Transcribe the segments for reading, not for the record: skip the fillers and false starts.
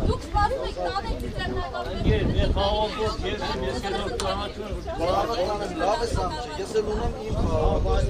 Դուք սպասում եք տանեք ծիծեռնակալներ։ Լավ է սամչը, ես էլ ունեմ իմ խաղաղագործ։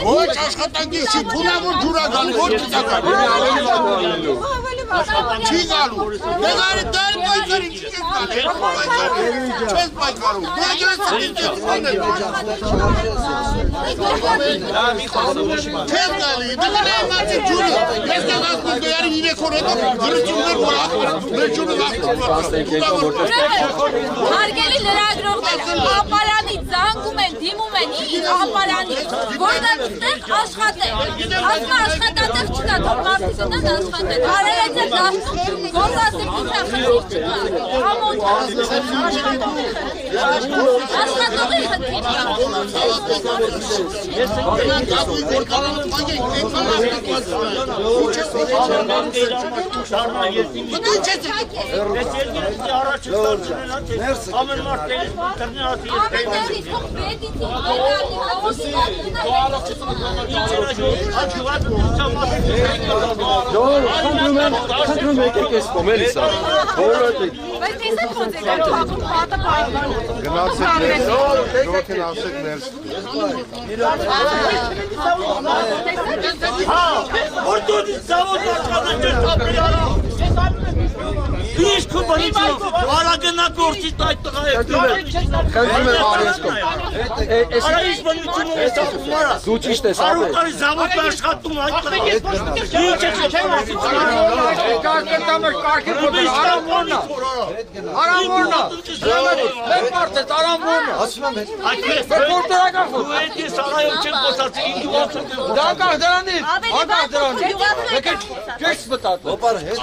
Ոչ աշխատանքի չի փունավոր ջուրա գալի, ոչ ծակա։ Չի գալու։ Դեղարի դար պայքարի չի գալի։ Չես պայքարում։ Չես գալի։ Դեղարի մարդի ջուրը։ Ես դեղասնում դեղարի մի վեքոր հետո գրություններ որ մեր ջուրը Հարգելի լրագրողներ, ապարանի զանգում են, դիմում են իր ապարանի, որտեղ տեղ աշխատեք, ասում աշխատատեղ չկա, թող մարդիկ ունեն աշխատեք, արել է ձեր դաշտում, գործասիրության խնդիր չկա, համոտ աշխատողի խնդիր Ամեն մարդերից տրնյացի Ինչ կուբանից արագնա գործից այդ տղա է Արա ինչ բանություն ես ասում արա Դու ճիշտ ես ապե Արուկարի զավոդն աշխատում այդ տղա Ինչ է Արանվորնա Մեր մարդ ես Արանվորնա Դու էդ ես արայով չեմ խոսացի ինք դու ասում Դակար դրանից Կեքս մտատ Հոպար հետ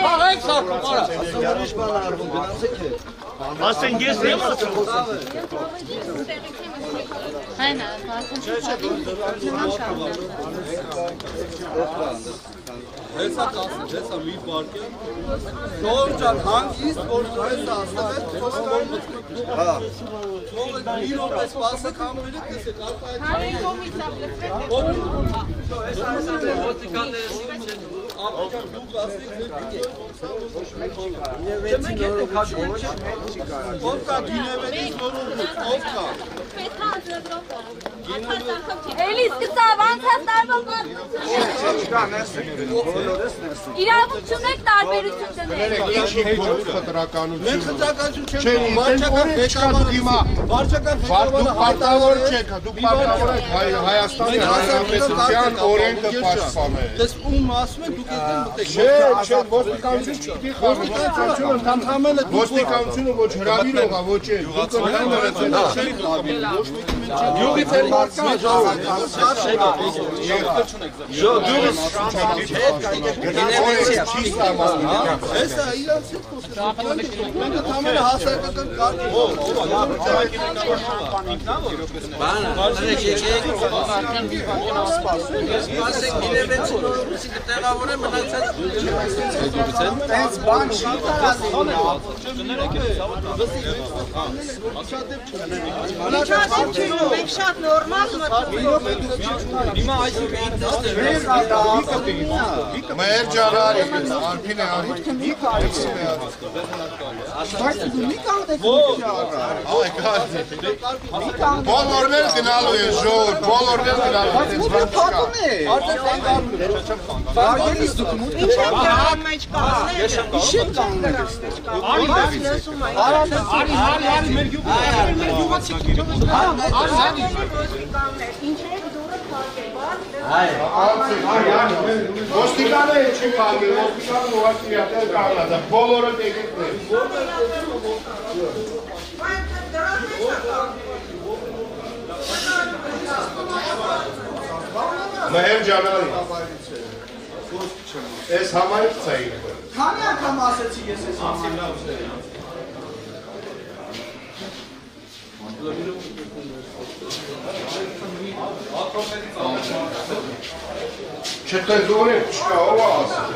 Աղեք սարքում արա Ուրիշ բան արվում գնացեք է Ասեն ես եմ ասում Հայնա, Հեսա կասում, հեսա մի պարկը Ժողով ճան հանգիստ, որ հեսա ասում է Խոսքար մտքուտ Ժողով մի ռոպես պասեք համվերիք նսեք Հանին կոմից Ով կա գինևերից նորումուտ, ով կա Էլի սկսավ անցած տարվա իրավունք չունեք տարբերություն դնել Մենք խնդրականություն չենք Պարտավոր չեք, դուք պարտավոր եք Հայաստանի Հանրապետության օրենքը պաշտպանել Դες ում ասում եք դուք ետեն մտեք Չէ, ոստիկանություն չպիտի խաղալ Ոստիկանությունը ոչ հրավիրող է, ոչ է Դուք Յուղից էլ մարդկան Յուղից չի ստամանում Հեսա իրանց հետ խոսում Մենք համենը հասարակական կարգ Սպասեք գինևեցի նորումսի կտեղավոր է մնացած Տենց բան չի Մենք շատ նորմալ Մեր ջարարի, արպին է արի Բոլորներ գնալու է ժոր, բոլորներ գնալու է Արդեն Ոստիկանը չի փակել, ոստիկանը ուղղակի յատել կանգնած է, բոլորը տեխնիկներ։ Մհեր ջանալի։ Ես համարից ծայիկ։ Քանի անգամ ասեցի ես ես Չտեզորեք չկա, ով ասել։